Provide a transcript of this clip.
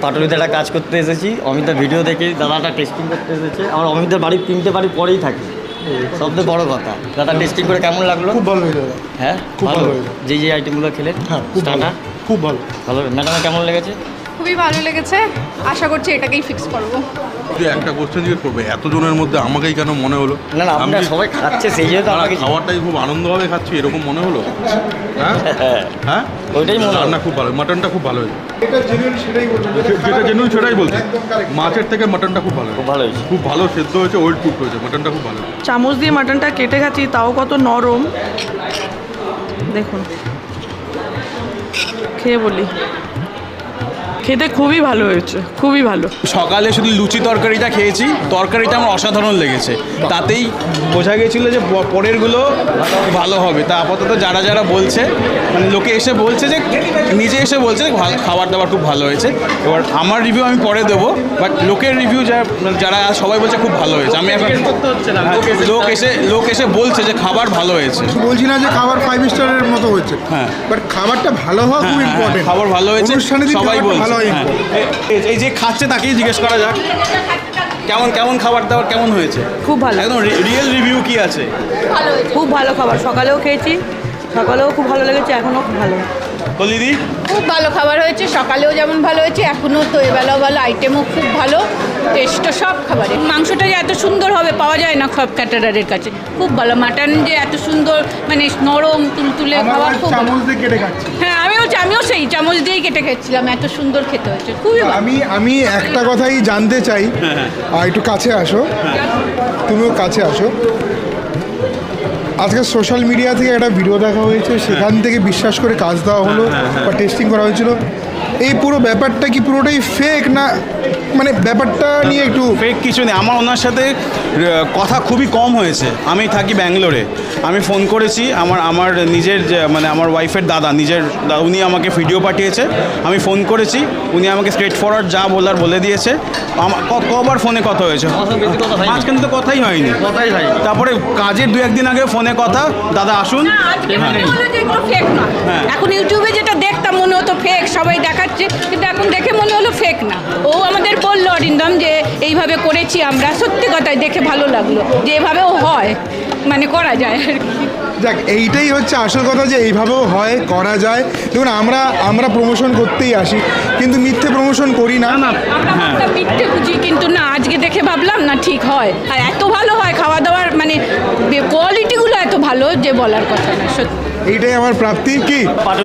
পাটুলিতে একটা কাজ করতে এসেছি। অমিতার ভিডিও দেখে দাদাটা টেস্টিং করতে এসেছে। আমার অমিতার বাড়ির 3টে বাড়ি পরেই থাকি। সবথেকে বড় কথা, দাদা টেস্টিং করে কেমন লাগলো? খুব ভালো হয়েছে দাদা। হ্যাঁ, খুব ভালো হয়েছে। যে আইটেমগুলো খেলেন, হ্যাঁ, খুব ভালো, খুব ভালো। ভালো। ম্যাডামের কেমন লেগেছে? খুবই ভালো লেগেছে, আশা করছি এটাকেই ফিক্স করবো। তুই একটা কোশ্চেন জিজ্ঞেস করবে, এতজনের মধ্যে আমাকেই কেন মনে হলো? না না, আমরা সবাই খাচ্ছে সেই জন্য তো আমাকে খাবারটাই খুব আনন্দভাবে খাচ্ছি এরকম মনে হলো। হ্যাঁ হ্যাঁ, ওইটাই মনে হলো। রান্না খুব ভালো, মাটনটা খুব ভালো হয়েছে। এটা জেনুইন সেটাই বলছেন, যেটা জেনুইন সেটাই বলছি। একদম correct। মাছের থেকে মাটনটা খুব ভালো, খুব ভালো হয়েছে। খুব ভালো সেদ্ধ হয়েছে, ওয়েল কুক হয়েছে, মাটনটা খুব ভালো। চামচ দিয়ে মাটনটা কেটে খাচ্ছি, তাও কত নরম দেখুন। খেয়ে বলি, খেতে খুবই ভালো হয়েছে, খুবই ভালো। সকালে শুধু লুচি তরকারিটা খেয়েছি, তরকারিটা আমার অসাধারণ লেগেছে। তাতেই বোঝা গেছিলো যে পরেরগুলো ভালো হবে। তা আপাতত যারা যারা বলছে, মানে লোকে এসে বলছে যে, নিজে এসে বলছে যে খাবার দাবার খুব ভালো হয়েছে। এবার আমার রিভিউ আমি পরে দেবো, বাট লোকের রিভিউ যারা সবাই বলছে খুব ভালো হয়েছে। আমি এখন লোক এসে বলছে যে খাবার ভালো হয়েছে। বলছি না যে খাবার 5 স্টারের মতো হচ্ছে, হ্যাঁ, বাট খাবারটা ভালো হওয়া খুব ইম্পর্টেন্ট। খাবার ভালো হয়েছে, অনুষ্ঠানে সবাই বলছে। ভালো হ্যাঁ, এই যে খাচ্ছে তাকেই জিজ্ঞেস করা যাক, কেমন খাবার দাবার কেমন হয়েছে? খুব ভালো, একদম রিয়েল রিভিউ কি আছে? খুব ভালো খাবার। সকালেও খেয়েছি, সকালেও খুব ভালো লেগেছে, এখনও খুব ভালো। তো দিদি, খুব ভালো খাবার হয়েছে, সকালেও যেমন ভালো হয়েছে, এখনও তো এবেলাও ভালো, আইটেমও খুব ভালো, টেস্টও সব খাবারে। মাংসটা যে এত সুন্দর হবে পাওয়া যায় না সব ক্যাটারারের কাছে, খুব ভালো। মাটন যে এত সুন্দর, মানে নরম তুলতুলে খাবার, খুব ভালো। চামচ দিয়ে কেটে খাচ্ছি। হ্যাঁ, আমিও সেই চামচ দিয়েই কেটে খেয়েছিলাম, এত সুন্দর খেতে হয়েছে, খুবই ভালো। আমি একটা কথাই জানতে চাই, একটু কাছে আসো, তুমিও কাছে আসো। আজকে সোশ্যাল মিডিয়া থেকে একটা ভিডিও দেখা হয়েছে, সেখান থেকে বিশ্বাস করে কাজ দেওয়া হলো বা টেস্টিং করা হয়েছিল। এই পুরো ব্যাপারটা কি পুরোটাই ফেক, না মানে ব্যাপারটা নিয়ে একটু ফেক কিছু নেই। আমার ওনার সাথে কথা খুবই কম হয়েছে। আমি থাকি ব্যাঙ্গালোরে, আমি ফোন করেছি আমার নিজের মানে আমার ওয়াইফের দাদা, উনি আমাকে ভিডিও পাঠিয়েছে, আমি ফোন করেছি, উনি আমাকে স্ট্রেট ফরওয়ার্ড যা বলার বলে দিয়েছে। কবার ফোনে কথা হয়েছে, মাঝখানে তো কথাই হয়নি। তারপরে কাজের 2-1 দিন আগে ফোনে কথা, দাদা আসুন। ফেক না, এখন ইউটিউবে যেটা দেখতাম মনে হতো ফেক, সবাই দেখাচ্ছে, কিন্তু এখন দেখে মনে হলো ফেক না। ও আমাদের বললো অরিন্দম যে এইভাবে করেছি আমরা, সত্যি কথাই দেখে ভালো লাগলো যে এভাবেও হয়, মানে করা যায় আর কি। যাক, এইটাই হচ্ছে আসল কথা, যে এইভাবেও হয়, করা যায়। দেখুন, আমরা প্রমোশন করতেই আসি, কিন্তু মিথ্যে প্রমোশন করি না। আমরা মিথ্যে বুঝি, কিন্তু না, আজকে দেখে ভাবলাম না ঠিক হয়, আর এত ভালো হয় খাওয়া দাওয়ার, মানে কোয়ালিটিগুলো এত ভালো যে বলার কথা না, সত্যি। এইটাই আমার প্রাপ্তি। কি